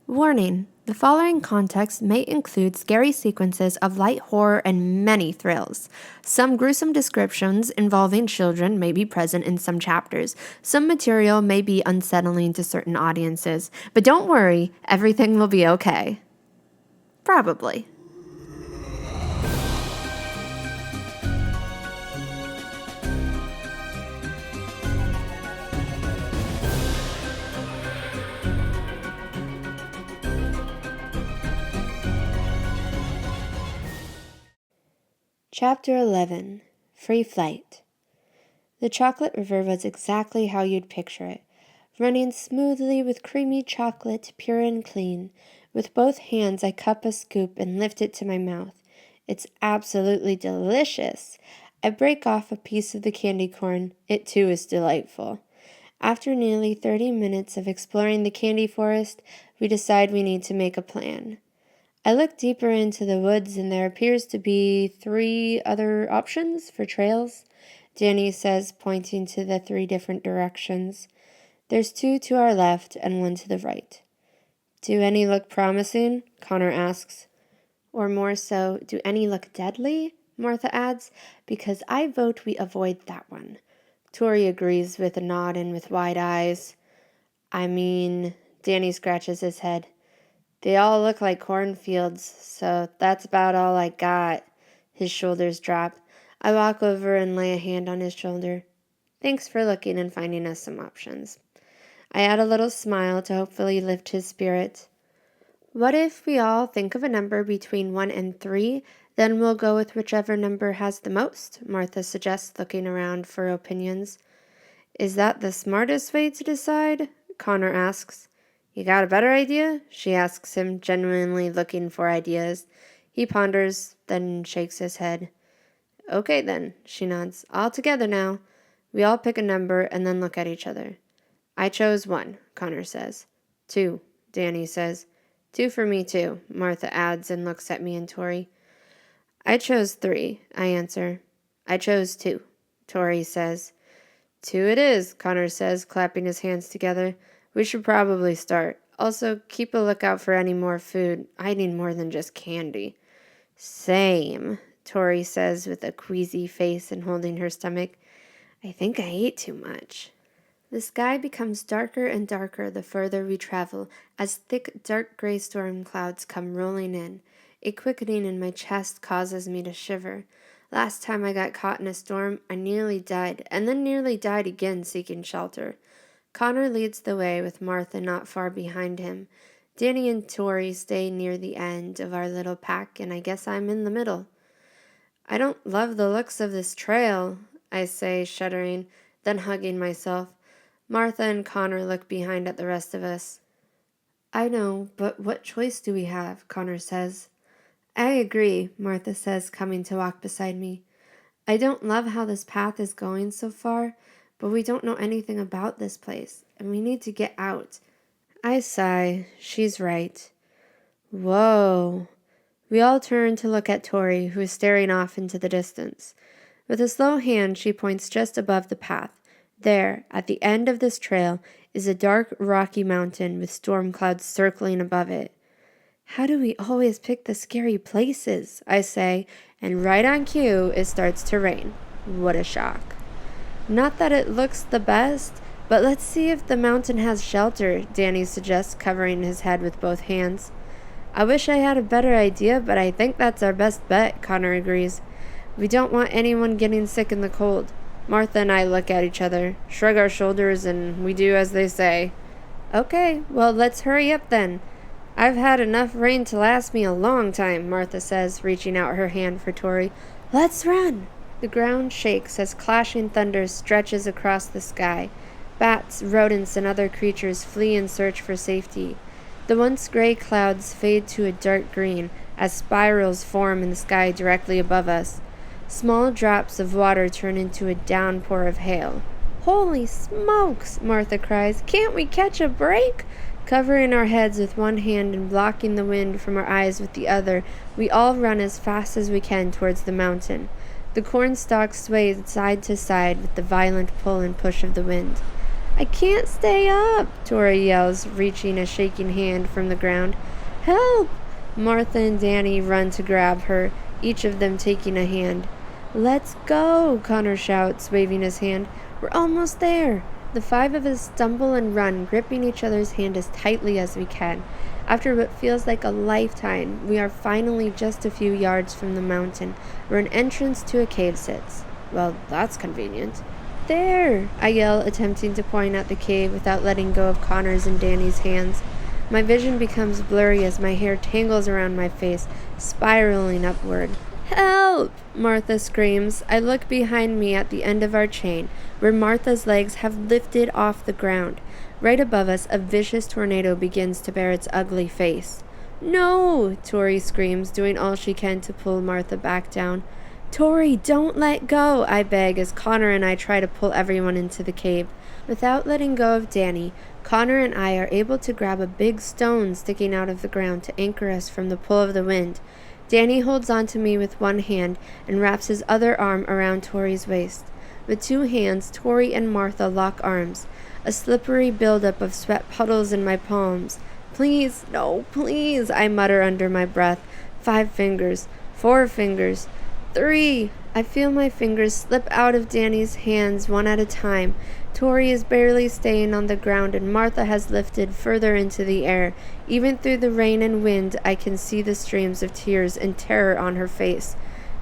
Warning: the following context may include scary sequences of light horror and many thrills. Some gruesome descriptions involving children may be present in some chapters. Some material may be unsettling to certain audiences. But don't worry, everything will be okay. Probably. Chapter 11. Free Flight. The chocolate river was exactly how you'd picture it, running smoothly with creamy chocolate, pure and clean. With both hands I cup a scoop and lift it to my mouth. It's absolutely delicious. I break off a piece of the candy corn. It too is delightful. After nearly 30 minutes of exploring the candy forest, we decide we need to make a plan. I look deeper into the woods and there appears to be 3 other options for trails, Danny says, pointing to the 3 different directions. There's 2 to our left and 1 to the right. Do any look promising? Connor asks. Or more so, do any look deadly? Martha adds, because I vote we avoid that one. Tori agrees with a nod and with wide eyes. Danny scratches his head. They all look like cornfields, so that's about all I got. His shoulders drop. I walk over and lay a hand on his shoulder. Thanks for looking and finding us some options. I add a little smile to hopefully lift his spirit. What if we all think of a number between 1 and 3, then we'll go with whichever number has the most, Martha suggests, looking around for opinions. Is that the smartest way to decide? Connor asks. You got a better idea? She asks him, genuinely looking for ideas. He ponders, then shakes his head. Okay then, she nods. All together now. We all pick a number and then look at each other. I chose 1, Connor says. 2, Danny says. 2 for me too, Martha adds and looks at me and Tori. I chose 3, I answer. I chose 2, Tori says. 2 it is, Connor says, clapping his hands together. We should probably start. Also, keep a lookout for any more food. I need more than just candy. Same, Tori says with a queasy face and holding her stomach. I think I ate too much. The sky becomes darker and darker the further we travel, as thick, dark gray storm clouds come rolling in. A quickening in my chest causes me to shiver. Last time I got caught in a storm, I nearly died, and then nearly died again seeking shelter. Connor leads the way with Martha not far behind him. Danny and Tori stay near the end of our little pack, and I guess I'm in the middle. I don't love the looks of this trail, I say, shuddering, then hugging myself. Martha and Connor look behind at the rest of us. I know, but what choice do we have? Connor says. I agree, Martha says, coming to walk beside me. I don't love how this path is going so far, but we don't know anything about this place, and we need to get out. I sigh. She's right. Whoa. We all turn to look at Tori, who is staring off into the distance. With a slow hand, she points just above the path. There, at the end of this trail, is a dark, rocky mountain with storm clouds circling above it. How do we always pick the scary places? I say, and right on cue, it starts to rain. What a shock. Not that it looks the best, but let's see if the mountain has shelter, Danny suggests, covering his head with both hands. I wish I had a better idea, but I think that's our best bet, Connor agrees. We don't want anyone getting sick in the cold. Martha and I look at each other, shrug our shoulders, and we do as they say. Okay, well, let's hurry up then. I've had enough rain to last me a long time, Martha says, reaching out her hand for Tori. Let's run! The ground shakes as clashing thunder stretches across the sky. Bats, rodents, and other creatures flee in search for safety. The once gray clouds fade to a dark green as spirals form in the sky directly above us. Small drops of water turn into a downpour of hail. Holy smokes, Martha cries. Can't we catch a break? Covering our heads with one hand and blocking the wind from our eyes with the other, we all run as fast as we can towards the mountain. The corn stalks sway side to side with the violent pull and push of the wind. I can't stay up, Tori yells, reaching a shaking hand from the ground. Help! Martha and Danny run to grab her, each of them taking a hand. Let's go, Connor shouts, waving his hand. We're almost there. The 5 of us stumble and run, gripping each other's hand as tightly as we can. After what feels like a lifetime, we are finally just a few yards from the mountain, where an entrance to a cave sits. Well, that's convenient. There! I yell, attempting to point at the cave without letting go of Connor's and Danny's hands. My vision becomes blurry as my hair tangles around my face, spiraling upward. Help! Martha screams. I look behind me at the end of our chain, where Martha's legs have lifted off the ground. Right above us, a vicious tornado begins to bear its ugly face. No! Tori screams, doing all she can to pull Martha back down. Tori, don't let go, I beg as Connor and I try to pull everyone into the cave. Without letting go of Danny, Connor and I are able to grab a big stone sticking out of the ground to anchor us from the pull of the wind. Danny holds onto me with one hand and wraps his other arm around Tori's waist. With 2 hands, Tori and Martha lock arms. A slippery buildup of sweat puddles in my palms. Please, no, please, I mutter under my breath. 5 fingers, 4 fingers, 3. I feel my fingers slip out of Danny's hands one at a time. Tori is barely staying on the ground and Martha has lifted further into the air. Even through the rain and wind, I can see the streams of tears and terror on her face.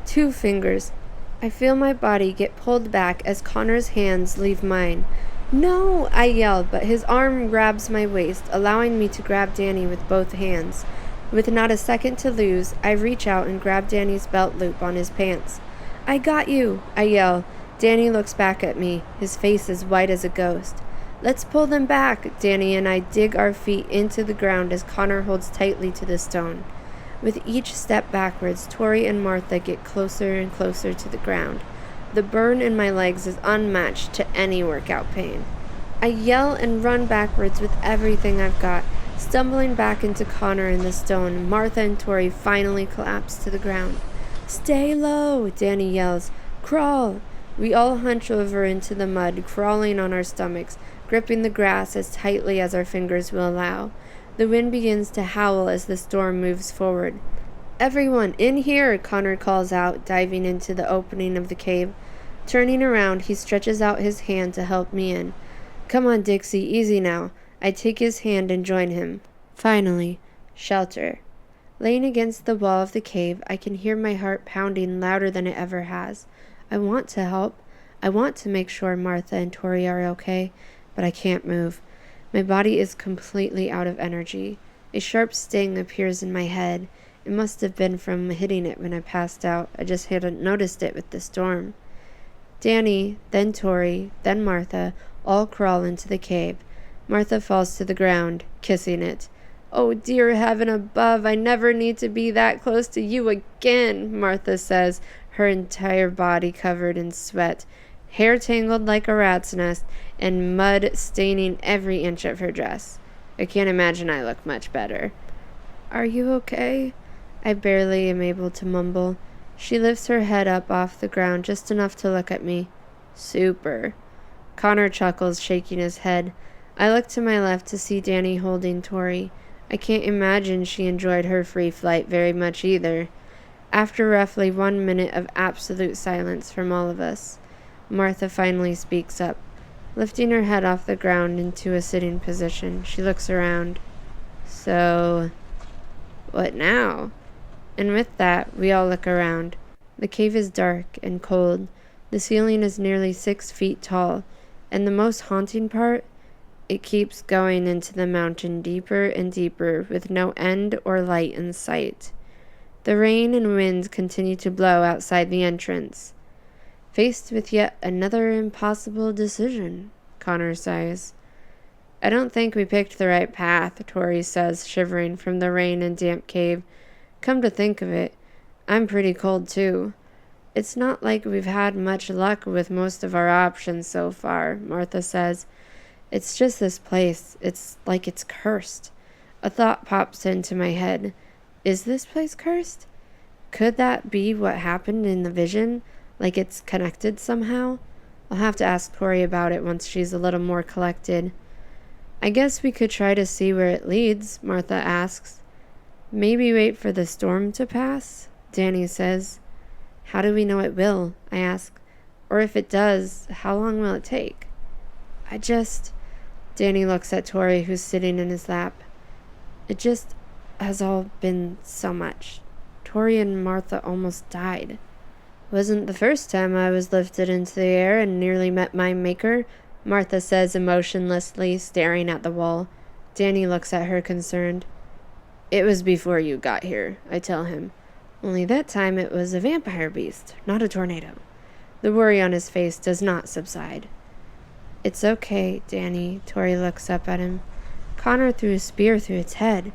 2 fingers. I feel my body get pulled back as Connor's hands leave mine. No, I yell, but his arm grabs my waist, allowing me to grab Danny with both hands. With not a second to lose, I reach out and grab Danny's belt loop on his pants. I got you, I yell. Danny looks back at me, his face as white as a ghost. Let's pull them back. Danny and I dig our feet into the ground as Connor holds tightly to the stone. With each step backwards, Tori and Martha get closer and closer to the ground. The burn in my legs is unmatched to any workout pain. I yell and run backwards with everything I've got. Stumbling back into Connor and the stone, Martha and Tori finally collapse to the ground. Stay low, Danny yells. Crawl. We all hunch over into the mud, crawling on our stomachs, gripping the grass as tightly as our fingers will allow. The wind begins to howl as the storm moves forward. Everyone, in here, Connor calls out, diving into the opening of the cave. Turning around, he stretches out his hand to help me in. Come on, Dixie, easy now. I take his hand and join him. Finally, shelter. Laying against the wall of the cave, I can hear my heart pounding louder than it ever has. I want to help. I want to make sure Martha and Tori are okay, but I can't move. My body is completely out of energy. A sharp sting appears in my head. It must have been from hitting it when I passed out. I just hadn't noticed it with the storm. Danny, then Tori, then Martha, all crawl into the cave. Martha falls to the ground, kissing it. Oh, dear heaven above, I never need to be that close to you again, Martha says, her entire body covered in sweat, hair tangled like a rat's nest, and mud staining every inch of her dress. I can't imagine I look much better. Are you okay? I barely am able to mumble. She lifts her head up off the ground just enough to look at me. Super. Connor chuckles, shaking his head. I look to my left to see Danny holding Tori. I can't imagine she enjoyed her free flight very much either. After roughly 1 minute of absolute silence from all of us, Martha finally speaks up. Lifting her head off the ground into a sitting position, she looks around. So, what now? And with that, we all look around. The cave is dark and cold. The ceiling is nearly 6 feet tall, and the most haunting part, it keeps going into the mountain deeper and deeper with no end or light in sight. The rain and wind continue to blow outside the entrance. Faced with yet another impossible decision, Connor sighs. I don't think we picked the right path, Tori says, shivering from the rain and damp cave. Come to think of it, I'm pretty cold too. It's not like we've had much luck with most of our options so far, Martha says. It's just this place. It's like it's cursed. A thought pops into my head. Is this place cursed? Could that be what happened in the vision? Like it's connected somehow? I'll have to ask Tori about it once she's a little more collected. I guess we could try to see where it leads, Martha asks. Maybe wait for the storm to pass, Danny says. How do we know it will? I ask. Or if it does, how long will it take? Danny looks at Tori, who's sitting in his lap. It just has all been so much. Tori and Martha almost died. Wasn't the first time I was lifted into the air and nearly met my maker, Martha says emotionlessly, staring at the wall. Danny looks at her concerned. It was before you got here, I tell him. Only that time it was a vampire beast, not a tornado. The worry on his face does not subside. It's okay, Danny. Tori looks up at him. Connor threw a spear through its head.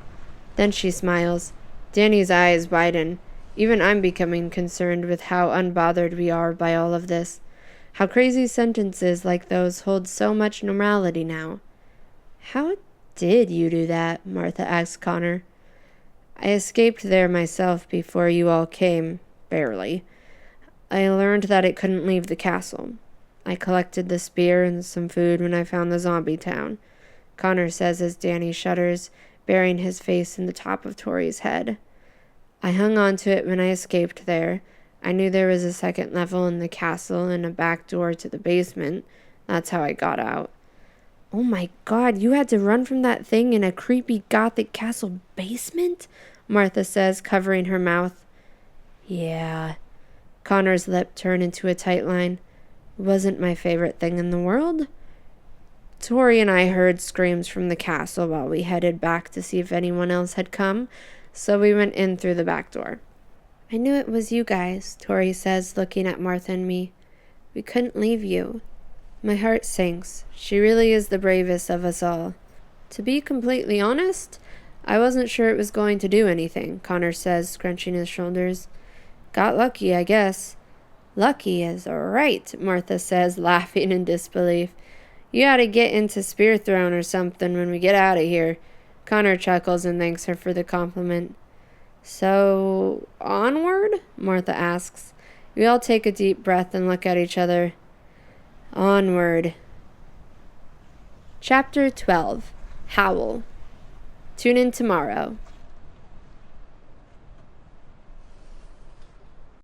Then she smiles. Danny's eyes widen. Even I'm becoming concerned with how unbothered we are by all of this. How crazy sentences like those hold so much normality now. How did you do that? Martha asks Connor. I escaped there myself before you all came. Barely. I learned that it couldn't leave the castle. I collected the spear and some food when I found the zombie town, Connor says as Danny shudders, burying his face in the top of Tori's head. I hung on to it when I escaped there. I knew there was a second level in the castle and a back door to the basement. That's how I got out. Oh my God, you had to run from that thing in a creepy gothic castle basement? Martha says, covering her mouth. Yeah. Connor's lip turned into a tight line. Wasn't my favorite thing in the world. Tori and I heard screams from the castle while we headed back to see if anyone else had come, so we went in through the back door. I knew it was you guys, Tori says, looking at Martha and me. We couldn't leave you. My heart sinks. She really is the bravest of us all. To be completely honest, I wasn't sure it was going to do anything, Connor says, scrunching his shoulders. Got lucky, I guess. Lucky is right, Martha says, laughing in disbelief. You ought to get into spear throwing or something when we get out of here. Connor chuckles and thanks her for the compliment. So, onward? Martha asks. We all take a deep breath and look at each other. Onward. Chapter 12. Howl. Tune in tomorrow.